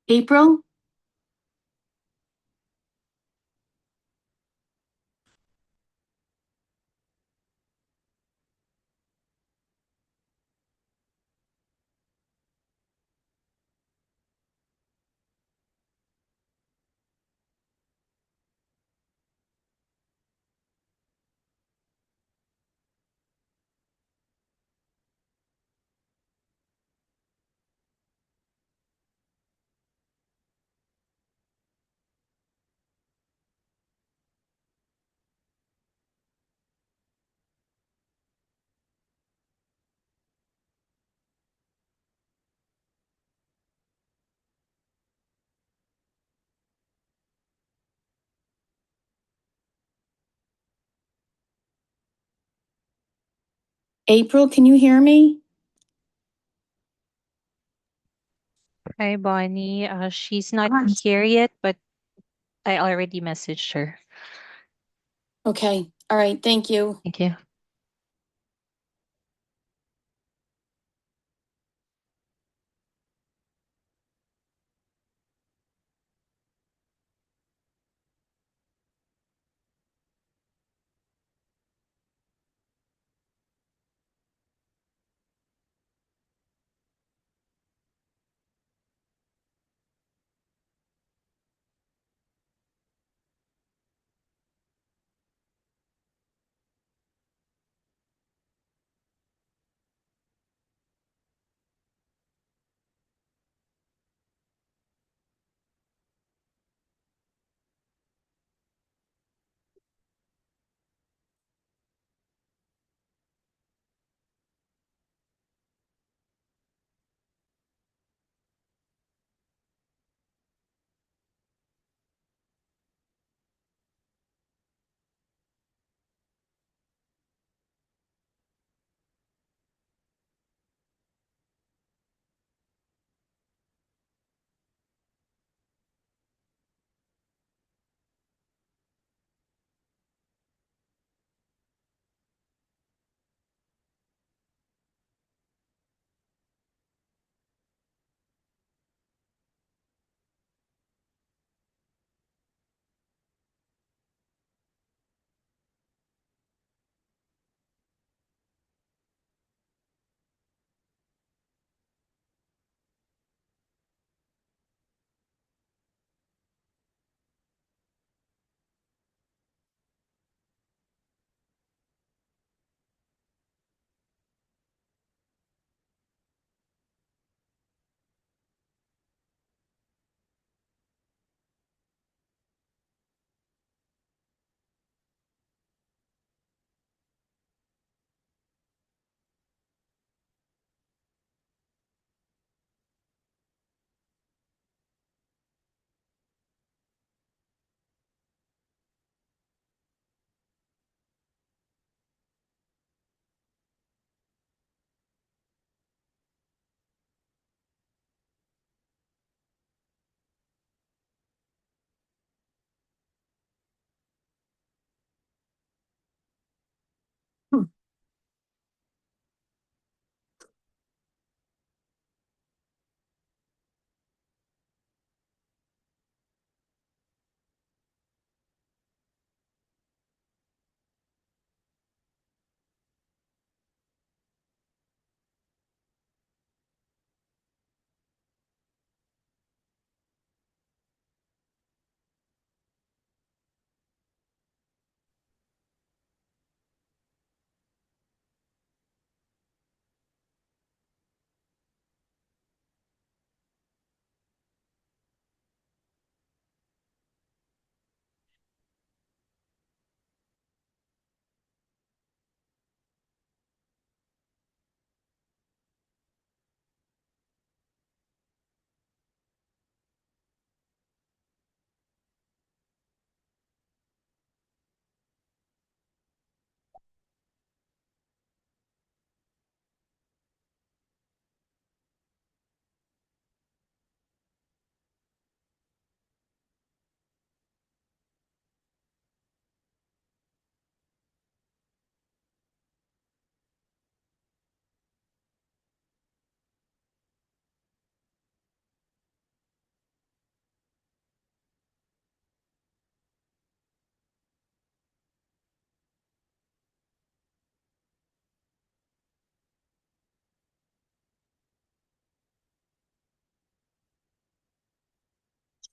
April? April, can you hear me? Hi, Bonnie. She's not Hi. here yet, but I already messaged her. Okay, all right, thank you. Thank you.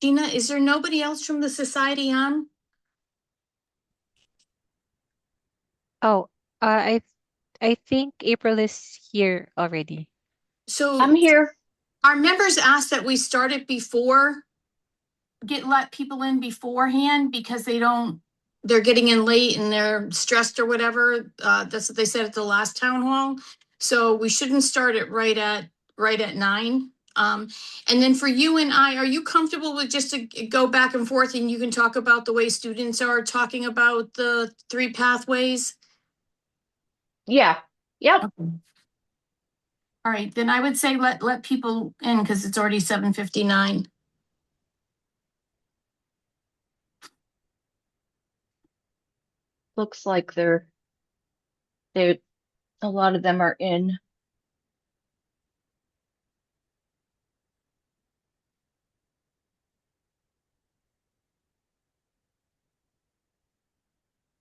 Gina, is there nobody else from the society on? Oh, I think April is here already. So I'm here. our members asked that we start it before, let people in beforehand because they're getting in late and they're stressed or whatever. That's what they said at the last town hall. So we shouldn't start it right at 9. And then for you and I, are you comfortable with just to go back and forth and you can talk about the way students are talking about the 3 pathways? Yeah. Yep. Okay. All right, then I would say let people in because it's already 7:59. Looks like they a lot of them are in.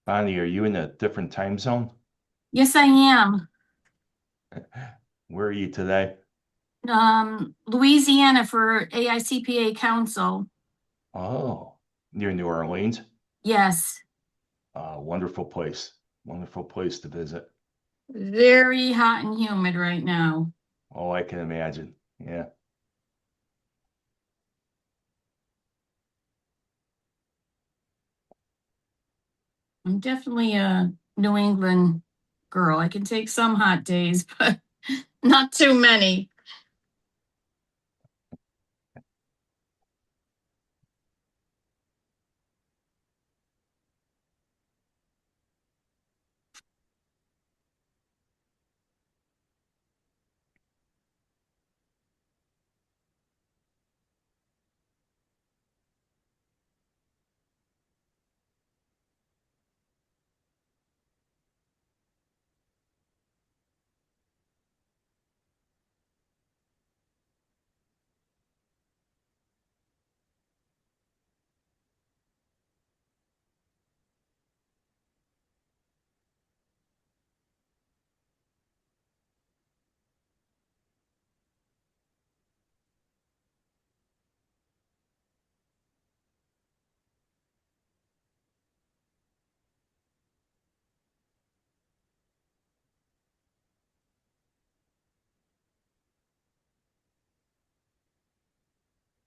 Bonnie, are you in a different time zone? Yes, I am. Where are you today? Louisiana for AICPA Council. Oh, near New Orleans. Yes, Wonderful place. Wonderful place to visit. very hot and humid right now. Oh, I can imagine. Yeah. I'm definitely a New England girl. I can take some hot days, but not too many.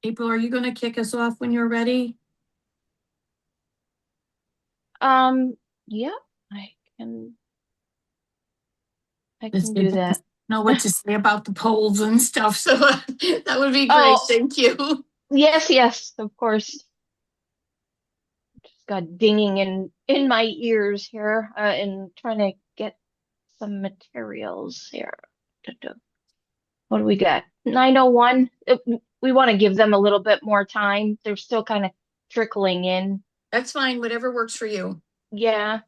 April, are you going to kick us off when you're ready? Um, yeah, I can I It's can good do to that. know what to say about the polls and stuff. So that would be great. Oh, Thank you. yes, yes, of course. Just got dinging in my ears here, and trying to get some materials here. What do we got? 9:01. We want to give them a little bit more time. They're still kind of trickling in. That's fine. Whatever works for you. Yeah.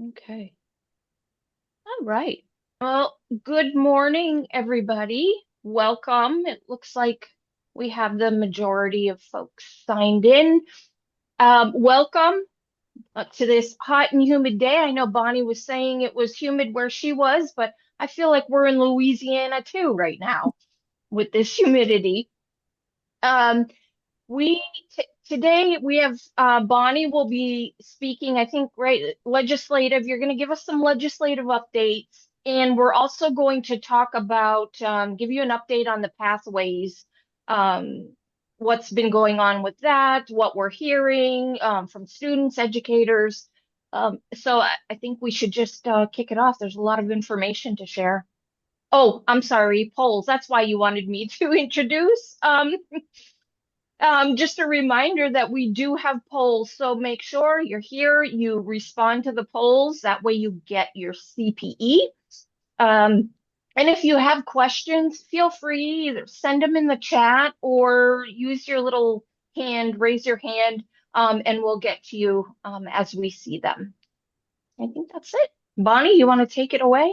Okay. All right. Well, good morning, everybody. Welcome. It looks like we have the majority of folks signed in. Welcome to this hot and humid day. I know Bonnie was saying it was humid where she was, but I feel like we're in Louisiana too right now with this humidity. Um, We today we have Bonnie will be speaking, I think, right, legislative. You're going to give us some legislative updates, and we're also going to talk about give you an update on the pathways, um, what's been going on with that, what we're hearing from students, educators. So I think we should just kick it off. There's a lot of information to share. Oh, I'm sorry, polls. That's why you wanted me to introduce. Just a reminder that we do have polls, so make sure you're here, you respond to the polls. That way you get your CPE. And if you have questions, feel free either send them in the chat or use your little hand, raise your hand. and we'll get to you as we see them. I think that's it. Bonnie, you want to take it away?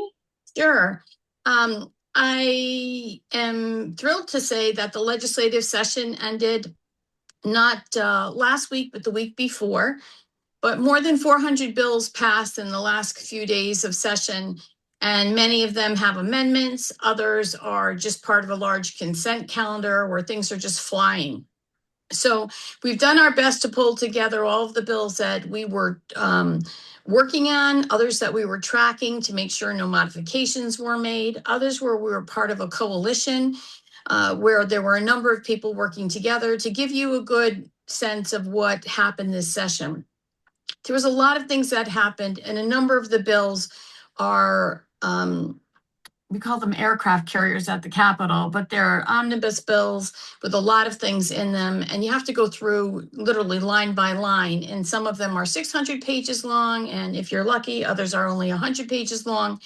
Sure. I am thrilled to say that the legislative session ended not last week, but the week before. But more than 400 bills passed in the last few days of session, and many of them have amendments. Others are just part of a large consent calendar where things are just flying. So we've done our best to pull together all of the bills that we were working on, others that we were tracking to make sure no modifications were made, others where we were part of a coalition where there were a number of people working together to give you a good sense of what happened this session. There was a lot of things that happened, and a number of the bills are, we call them aircraft carriers at the Capitol, but they're omnibus bills with a lot of things in them. And you have to go through literally line by line. And some of them are 600 pages long. And if you're lucky, others are only 100 pages long.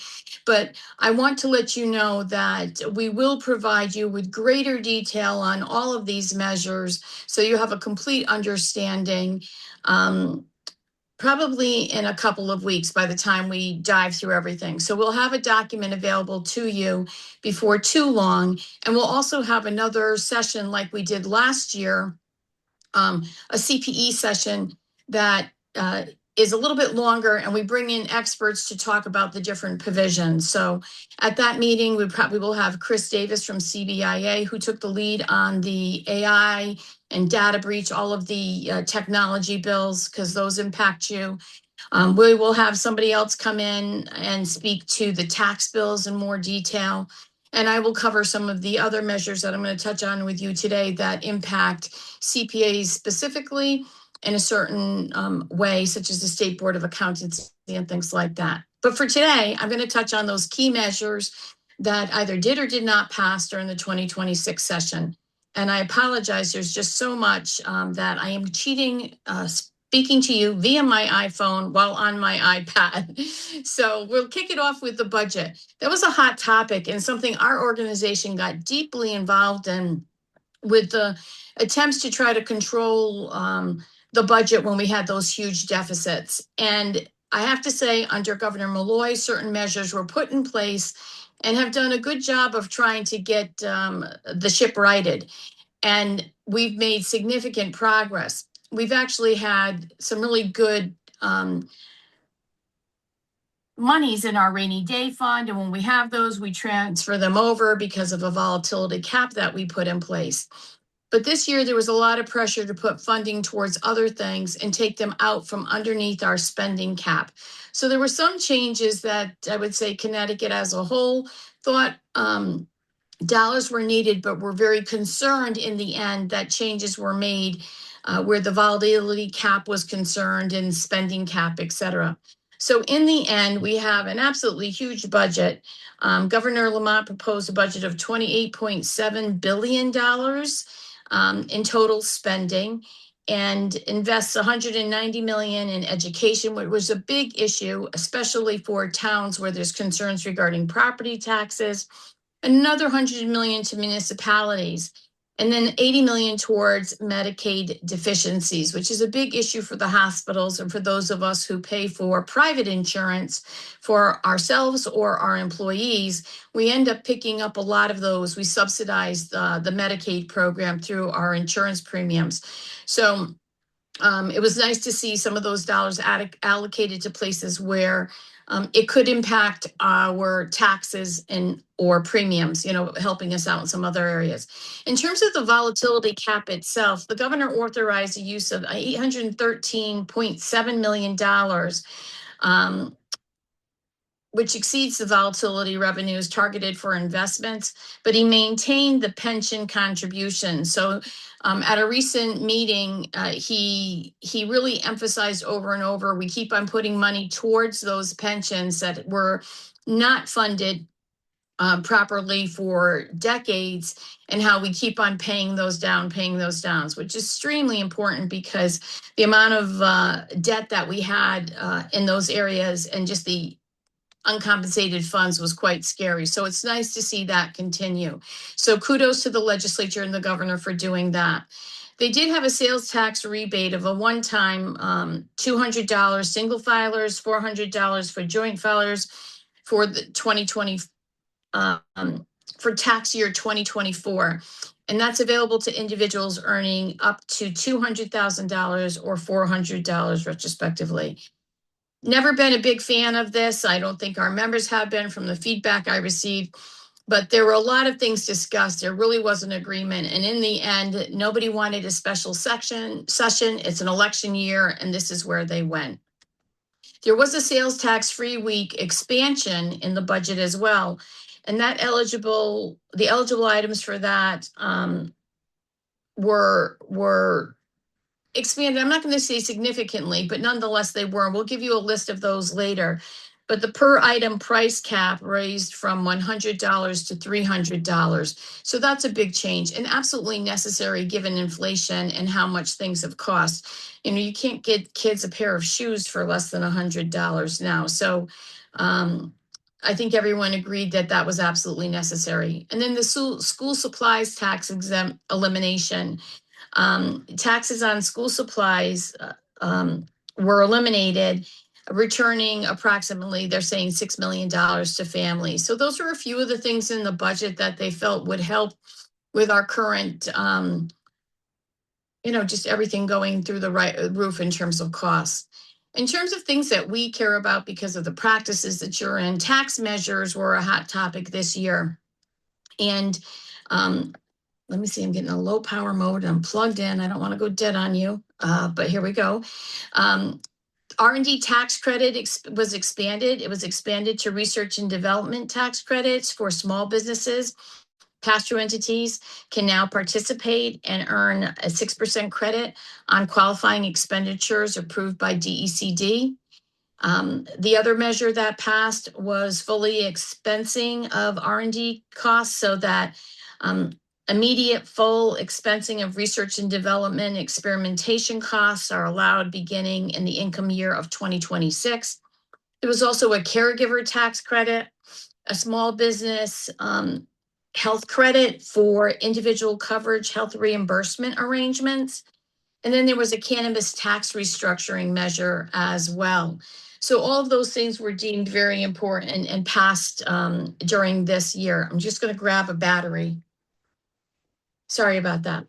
But I want to let you know that we will provide you with greater detail on all of these measures so you have a complete understanding. Probably in a couple of weeks by the time we dive through everything. So we'll have a document available to you before too long. And we'll also have another session like we did last year, a CPE session that is a little bit longer, and we bring in experts to talk about the different provisions. So at that meeting, we probably will have Chris Davis from CBIA, who took the lead on the AI and data breach, all of the technology bills, because those impact you. We will have somebody else come in and speak to the tax bills in more detail. And I will cover some of the other measures that I'm going to touch on with you today that impact CPAs specifically in a certain way, such as the State Board of Accountancy and things like that. But for today, I'm going to touch on those key measures that either did or did not pass during the 2026 session. And I apologize, there's just so much that I am speaking to you via my iPhone while on my iPad. So we'll kick it off with the budget. That was a hot topic and something our organization got deeply involved in with the attempts to try to control the budget when we had those huge deficits. And I have to say, under Governor Malloy, certain measures were put in place and have done a good job of trying to get the ship righted. And we've made significant progress. We've actually had some really good monies in our rainy day fund. And when we have those, we transfer them over because of a volatility cap that we put in place. But this year, there was a lot of pressure to put funding towards other things and take them out from underneath our spending cap. So there were some changes that I would say Connecticut as a whole thought dollars were needed, but were very concerned in the end that changes were made where the volatility cap was concerned and spending cap, et cetera. So in the end, we have an absolutely huge budget. Governor Lamont proposed a budget of $28.7 billion in total spending and invests $190 million in education, which was a big issue, especially for towns where there's concerns regarding property taxes. Another $100 million to municipalities, and then $80 million towards Medicaid deficiencies, which is a big issue for the hospitals and for those of us who pay for private insurance for ourselves or our employees. We end up picking up a lot of those. We subsidize the Medicaid program through our insurance premiums. So it was nice to see some of those dollars allocated to places where it could impact our taxes and or premiums, helping us out in some other areas. In terms of the volatility cap itself, the governor authorized the use of $813.7 million, which exceeds the volatility revenues targeted for investments, but he maintained the pension contribution. So at a recent meeting, he really emphasized over and over, we keep on putting money towards those pensions that were not funded properly for decades, and how we keep on paying those down, which is extremely important because the amount of debt that we had in those areas and just the uncompensated funds was quite scary. So it's nice to see that continue. So kudos to the legislature and the governor for doing that. They did have a sales tax rebate of a one-time $200 single filers, $400 for joint filers for the 2020 for tax year 2024. And that's available to individuals earning up to $200,000 or $400 retrospectively. Never been a big fan of this. I don't think our members have been from the feedback I received, but there were a lot of things discussed. There really was an agreement. And in the end, nobody wanted a special session. It's an election year, and this is where they went. There was a sales tax free week expansion in the budget as well. And the eligible items for that were expanded. I'm not going to say significantly, but nonetheless they were. We'll give you a list of those later. But the per item price cap raised from $100 to $300. So that's a big change and absolutely necessary given inflation and how much things have cost. You know, you can't get kids a pair of shoes for less than $100 now. So I think everyone agreed that that was absolutely necessary. And then the school supplies tax exempt elimination. Taxes on school supplies were eliminated, returning approximately, they're saying $6 million to families. So those are a few of the things in the budget that they felt would help with our current, just everything going through the right roof in terms of costs. In terms of things that we care about because of the practices that you're in, tax measures were a hot topic this year. And let me see, I'm getting a low power mode. I'm plugged in. I don't want to go dead on you, but here we go. R&D tax credit was expanded. It was expanded to research and development tax credits for small businesses. Pass-through entities can now participate and earn a 6% credit on qualifying expenditures approved by DECD. The other measure that passed was fully expensing of R&D costs so that immediate full expensing of research and development experimentation costs are allowed beginning in the income year of 2026. There was also a caregiver tax credit, a small business health credit for individual coverage health reimbursement arrangements. And then there was a cannabis tax restructuring measure as well. So all of those things were deemed very important and passed during this year. I'm just going to grab a battery. Sorry about that.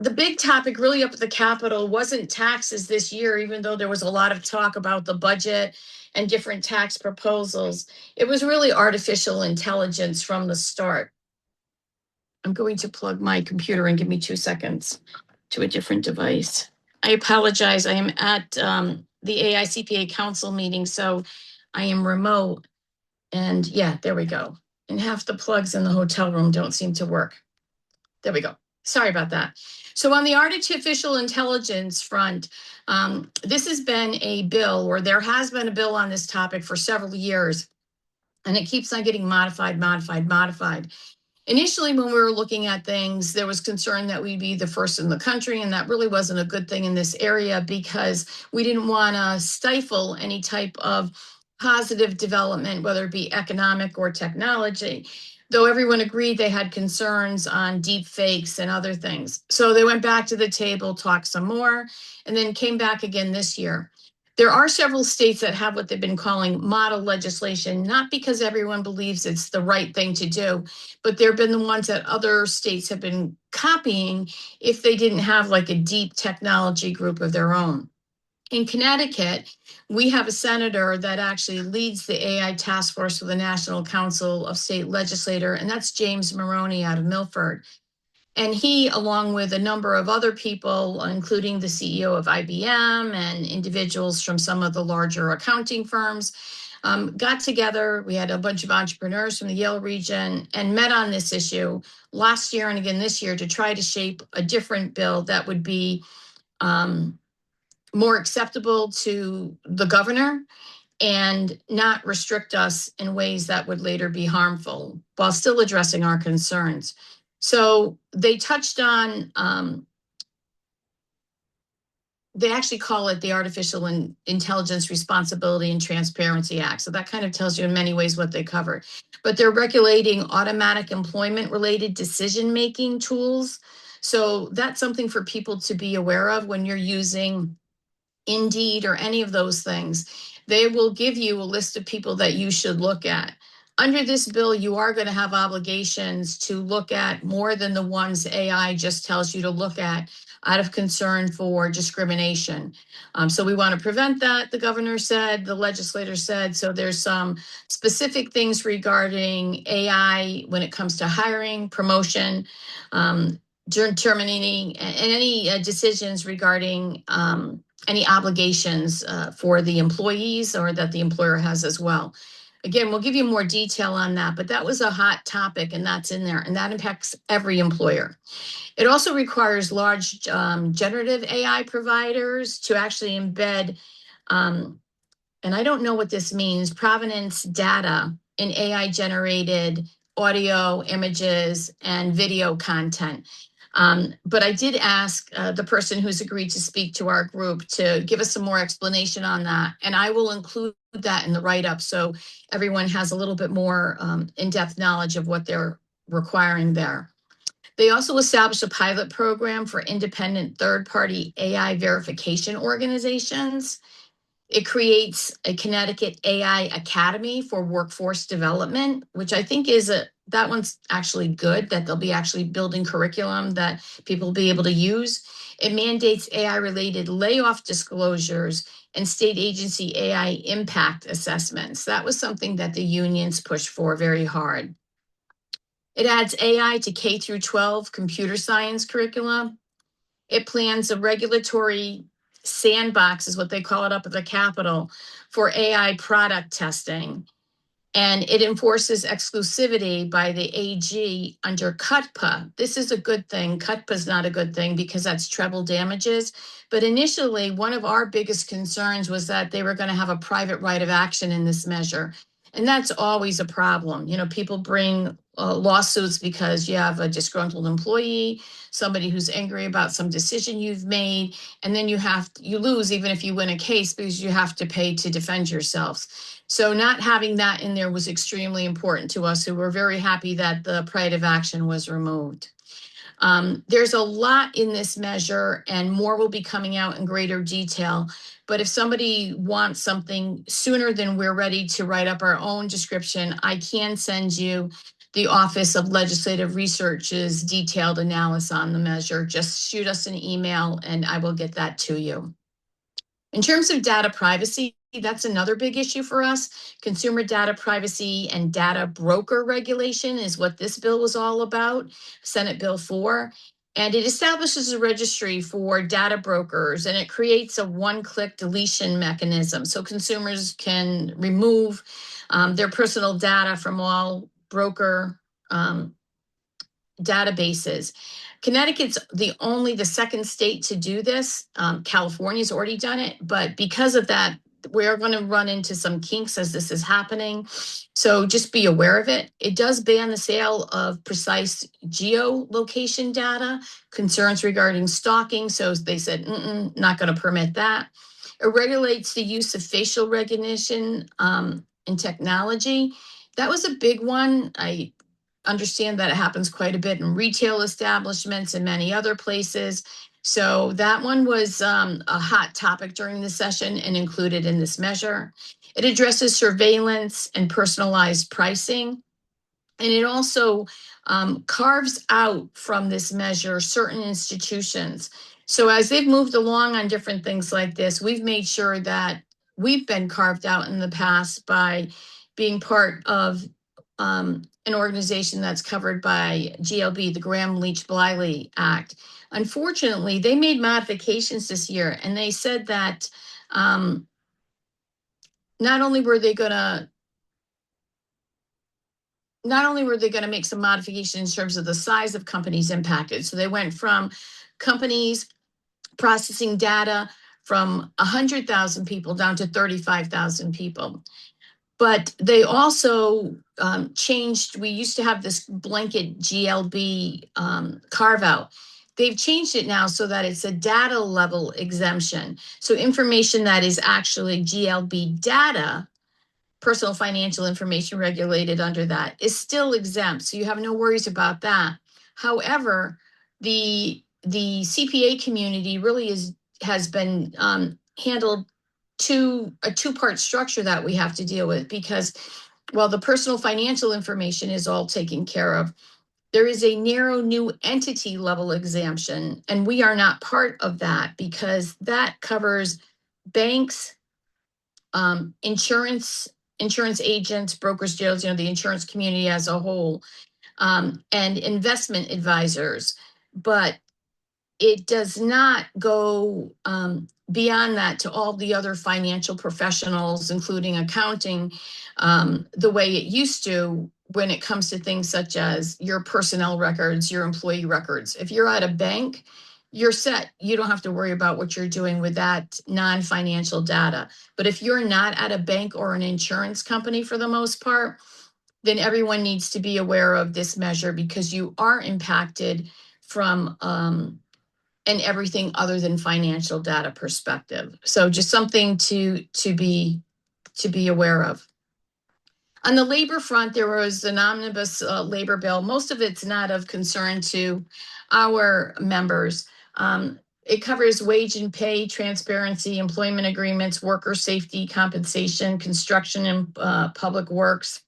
The big topic really up at the Capitol wasn't taxes this year, even though there was a lot of talk about the budget and different tax proposals. It was really artificial intelligence from the start. I'm going to plug my computer and give me 2 seconds to a different device. I apologize. I am at the AICPA council meeting, so I am remote. And yeah, there we go. And half the plugs in the hotel room don't seem to work. There we go. Sorry about that. So on the artificial intelligence front, this has been a bill, or there has been a bill on this topic for several years, and it keeps on getting modified. Initially, when we were looking at things, there was concern that we'd be the first in the country, and that really wasn't a good thing in this area because we didn't want to stifle any type of positive development, whether it be economic or technology, though everyone agreed they had concerns on deep fakes and other things. So they went back to the table, talked some more, and then came back again this year. There are several states that have what they've been calling model legislation, not because everyone believes it's the right thing to do, but there have been the ones that other states have been copying if they didn't have like a deep technology group of their own. In Connecticut, we have a senator that actually leads the AI task force for the National Council of State Legislators, and that's James Maroney out of Milford. And he, along with a number of other people, including the CEO of IBM and individuals from some of the larger accounting firms, got together. We had a bunch of entrepreneurs from the Yale region and met on this issue last year and again this year to try to shape a different bill that would be more acceptable to the governor and not restrict us in ways that would later be harmful while still addressing our concerns. So they touched on they actually call it the Artificial Intelligence Responsibility and Transparency Act. So that kind of tells you in many ways what they cover. But they're regulating automatic employment-related decision-making tools. So that's something for people to be aware of when you're using Indeed or any of those things. They will give you a list of people that you should look at. Under this bill, you are going to have obligations to look at more than the ones AI just tells you to look at out of concern for discrimination. So we want to prevent that, the governor said, the legislator said. So there's some specific things regarding AI when it comes to hiring, promotion, terminating, and any decisions regarding any obligations for the employees or that the employer has as well. Again, we'll give you more detail on that, but that was a hot topic and that's in there and that impacts every employer. It also requires large generative AI providers to actually embed, and I don't know what this means, provenance data in AI generated audio, images, and video content. But I did ask the person who's agreed to speak to our group to give us some more explanation on that. And I will include that in the write-up so everyone has a little bit more in-depth knowledge of what they're requiring there. They also established a pilot program for independent third-party AI verification organizations. It creates a Connecticut AI Academy for workforce development, which I think is that one's actually good, that they'll be actually building curriculum that people will be able to use. It mandates AI-related layoff disclosures and state agency AI impact assessments. That was something that the unions pushed for very hard. It adds AI to K through 12 computer science curricula. It plans a regulatory sandbox, is what they call it up at the Capitol, for AI product testing. And it enforces exclusivity by the AG under CUTPA. This is a good thing. CUTPA is not a good thing because that's treble damages. But initially, one of our biggest concerns was that they were going to have a private right of action in this measure. And that's always a problem. You know, people bring lawsuits because you have a disgruntled employee, somebody who's angry about some decision you've made, and then you lose even if you win a case because you have to pay to defend yourselves. So not having that in there was extremely important to us, who were very happy that the right of action was removed. There's a lot in this measure and more will be coming out in greater detail. But if somebody wants something sooner than we're ready to write up our own description, I can send you the Office of Legislative Research's detailed analysis on the measure. Just shoot us an email and I will get that to you. In terms of data privacy, that's another big issue for us. Consumer data privacy and data broker regulation is what this bill was all about, Senate Bill 4. And it establishes a registry for data brokers and it creates a one-click deletion mechanism so consumers can remove their personal data from all broker databases. Connecticut's the second state to do this. California's already done it, but because of that, we're going to run into some kinks as this is happening. So just be aware of it. It does ban the sale of precise geolocation data, concerns regarding stalking. So they said, not going to permit that. It regulates the use of facial recognition in technology. That was a big one. I understand that it happens quite a bit in retail establishments and many other places. So that one was a hot topic during the session and included in this measure. It addresses surveillance and personalized pricing. And it also carves out from this measure certain institutions. So as they've moved along on different things like this, we've made sure that we've been carved out in the past by being part of an organization that's covered by GLB, the Graham-Leach-Bliley Act. Unfortunately, they made modifications this year and they said that not only were they going to make some modifications in terms of the size of companies impacted. So they went from companies processing data from 100,000 people down to 35,000 people. But they also changed, we used to have this blanket GLB carve out. They've changed it now so that it's a data level exemption. So information that is actually GLB data, personal financial information regulated under that, is still exempt. So you have no worries about that. However, the CPA community really has been handled a two-part structure that we have to deal with, because while the personal financial information is all taken care of, there is a narrow new entity level exemption, and we are not part of that because that covers banks, insurance agents, brokers, dealers, the insurance community as a whole, and investment advisors. But it does not go beyond that to all the other financial professionals, including accounting, the way it used to when it comes to things such as your personnel records, your employee records. If you're at a bank, you're set. You don't have to worry about what you're doing with that non-financial data. But if you're not at a bank or an insurance company for the most part, then everyone needs to be aware of this measure, because you are impacted from and everything other than financial data perspective. So just something to be aware of. On the labor front, there was an omnibus labor bill. Most of it's not of concern to our members. It covers wage and pay transparency, employment agreements, worker safety, compensation, construction and public works,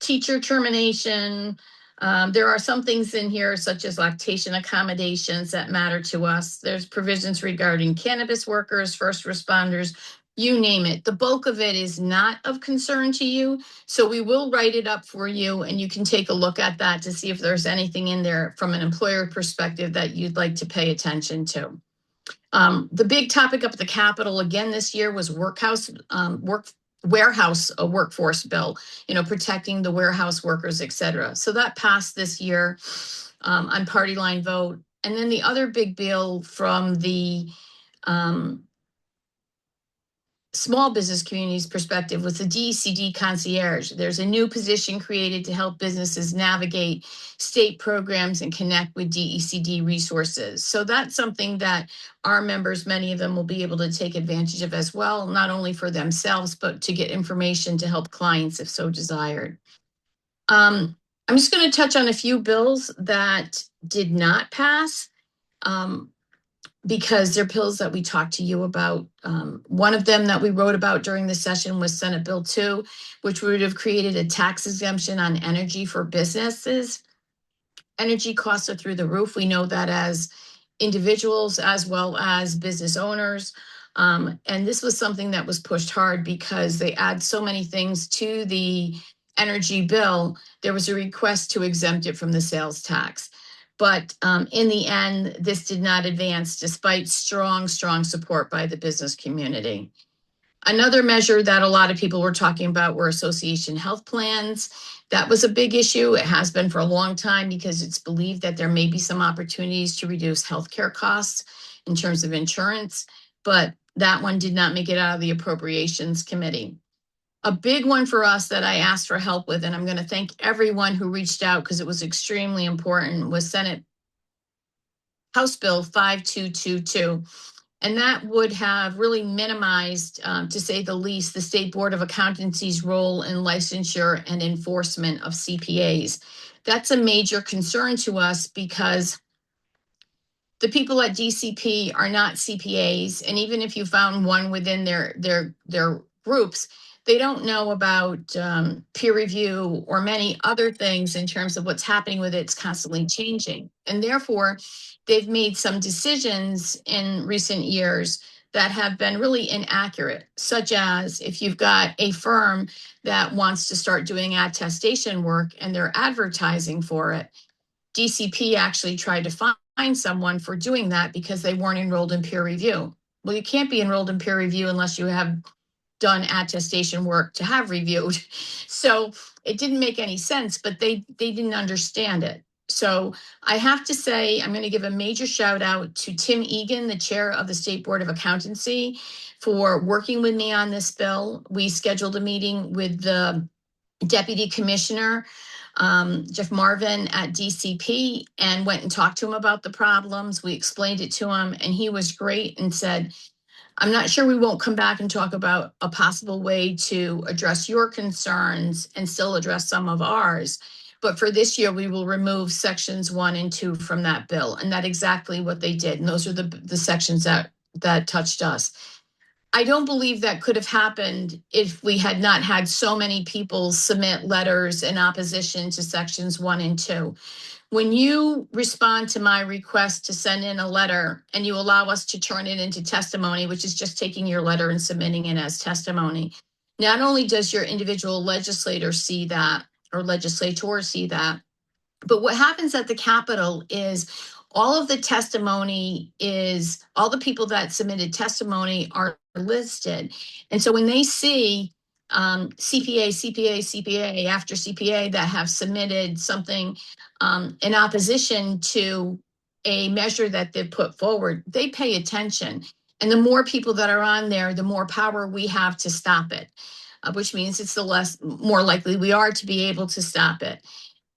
teacher termination. There are some things in here such as lactation accommodations that matter to us. There's provisions regarding cannabis workers, first responders, you name it. The bulk of it is not of concern to you. So we will write it up for you, and you can take a look at that to see if there's anything in there from an employer perspective that you'd like to pay attention to. The big topic up at the Capitol again this year was warehouse workforce bill, protecting the warehouse workers, et cetera. So that passed this year on party line vote. And then the other big bill from the small business community's perspective was the DECD concierge. There's a new position created to help businesses navigate state programs and connect with DECD resources. So that's something that our members, many of them, will be able to take advantage of as well, not only for themselves, but to get information to help clients if so desired. I'm just going to touch on a few bills that did not pass. Because they're bills that we talked to you about. One of them that we wrote about during the session was Senate Bill 2, which would have created a tax exemption on energy for businesses. Energy costs are through the roof. We know that as individuals as well as business owners. And this was something that was pushed hard because they add so many things to the energy bill. There was a request to exempt it from the sales tax. But in the end, this did not advance despite strong support by the business community. Another measure that a lot of people were talking about were association health plans. That was a big issue. It has been for a long time because it's believed that there may be some opportunities to reduce healthcare costs in terms of insurance, but that one did not make it out of the Appropriations Committee. A big one for us that I asked for help with, and I'm going to thank everyone who reached out because it was extremely important, was House Bill 5222. And that would have really minimized, to say the least, the State Board of Accountancy's role in licensure and enforcement of CPAs. That's a major concern to us because the people at DCP are not CPAs, and even if you found one within their groups, they don't know about peer review or many other things in terms of what's happening with it. It's constantly changing. And therefore, they've made some decisions in recent years that have been really inaccurate, such as if you've got a firm that wants to start doing attestation work and they're advertising for it, DCP actually tried to find someone for doing that because they weren't enrolled in peer review. Well, you can't be enrolled in peer review unless you have done attestation work to have reviewed. So it didn't make any sense, but they didn't understand it. So I have to say, I'm going to give a major shout out to Tim Egan, the chair of the State Board of Accountancy, for working with me on this bill. We scheduled a meeting with the deputy commissioner Jeff Marvin at DCP, and went and talked to him about the problems. We explained it to him, and he was great and said, I'm not sure we won't come back and talk about a possible way to address your concerns and still address some of ours. But for this year, we will remove sections 1 and 2 from that bill. And that's exactly what they did. And those are the sections that touched us. I don't believe that could have happened if we had not had so many people submit letters in opposition to sections 1 and 2. When you respond to my request to send in a letter and you allow us to turn it into testimony, which is just taking your letter and submitting it as testimony, not only does your individual legislator see that or legislator see that, but what happens at the Capitol is all of the testimony is, all the people that submitted testimony are listed. And so when they see CPA, CPA, CPA after CPA that have submitted something in opposition to a measure that they've put forward, they pay attention. And the more people that are on there, the more power we have to stop it, which means it's the more likely we are to be able to stop it.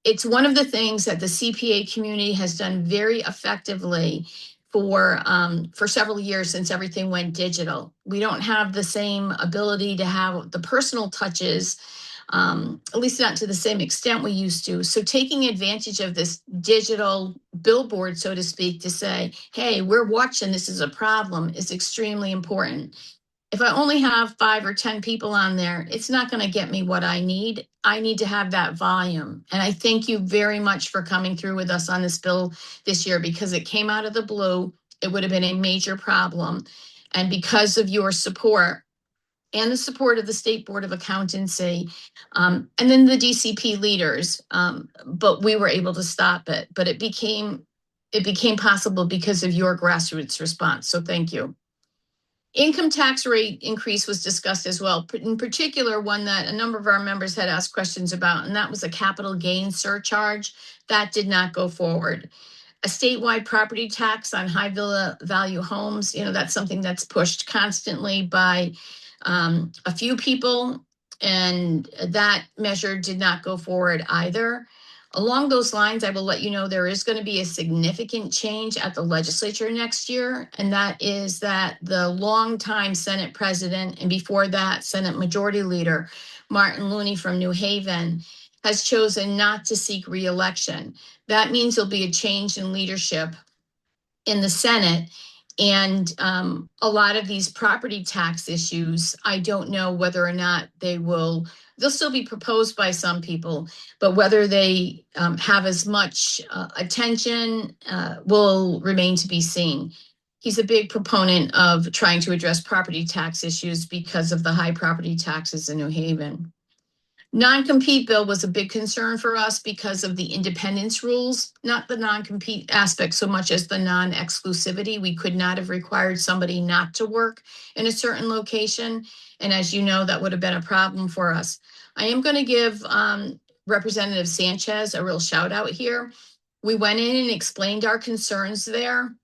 It's one of the things that the CPA community has done very effectively for several years since everything went digital. We don't have the same ability to have the personal touches, at least not to the same extent we used to. So taking advantage of this digital billboard, so to speak, to say, hey, we're watching, this is a problem, is extremely important. If I only have 5 or 10 people on there, it's not going to get me what I need. I need to have that volume. And I thank you very much for coming through with us on this bill this year, because it came out of the blue. It would have been a major problem. And because of your support and the support of the State Board of Accountancy, and then the DCP leaders, but we were able to stop it. But it became possible because of your grassroots response. So thank you. Income tax rate increase was discussed as well, in particular one that a number of our members had asked questions about, and that was a capital gain surcharge. That did not go forward. A statewide property tax on high value homes, that's something that's pushed constantly by a few people, and that measure did not go forward either. Along those lines, I will let you know there is going to be a significant change at the legislature next year, and that is that the longtime Senate president, and before that, Senate Majority Leader Martin Looney from New Haven, has chosen not to seek re-election. That means there'll be a change in leadership in the Senate. And a lot of these property tax issues, I don't know whether or not they'll still be proposed by some people, but whether they have as much attention will remain to be seen. He's a big proponent of trying to address property tax issues because of the high property taxes in New Haven. Non-compete bill was a big concern for us because of the independence rules, not the non-compete aspect so much as the non-exclusivity. We could not have required somebody not to work in a certain location. And as you know, that would have been a problem for us. I am going to give Representative Sanchez a real shout out here. We went in and explained our concerns there,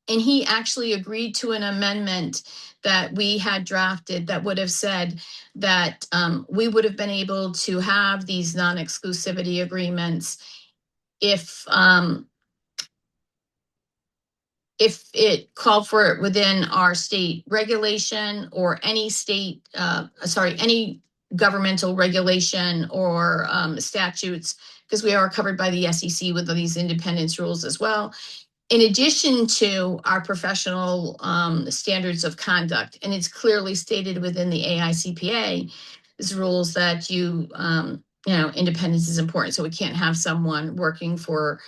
and he actually agreed to an amendment that we had drafted that would have said that we would have been able to have these non-exclusivity agreements if it called for it within our state regulation or any any governmental regulation or statutes, because we are covered by the SEC with these independence rules as well, in addition to our professional standards of conduct. And it's clearly stated within the AICPA rules that independence is important. So we can't have someone working for,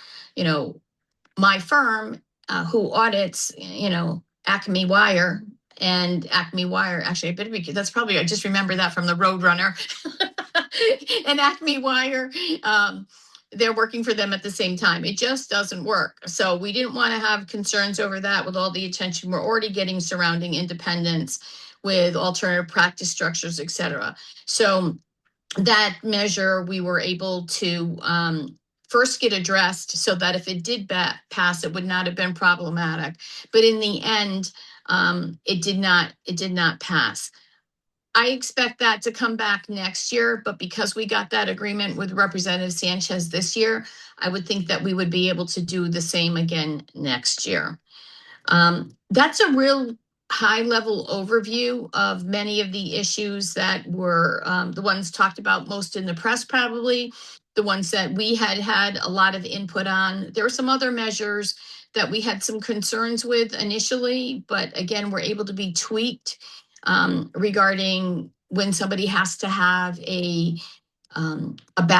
my firm who audits, Acme Wire, and Acme Wire, actually, that's probably, I just remember that from the Roadrunner. And Acme Wire, they're working for them at the same time. It just doesn't work. So we didn't want to have concerns over that with all the attention we're already getting surrounding independence with alternative practice structures, et cetera. So that measure we were able to first get addressed so that if it did pass, it would not have been problematic. But in the end, it did not pass. I expect that to come back next year, but because we got that agreement with Representative Sanchez this year, I would think that we would be able to do the same again next year. That's a real high-level overview of many of the issues that were the ones talked about most in the press, probably the ones that we had a lot of input on. There were some other measures that we had some concerns with initially, but again, were able to be tweaked regarding when somebody has to have a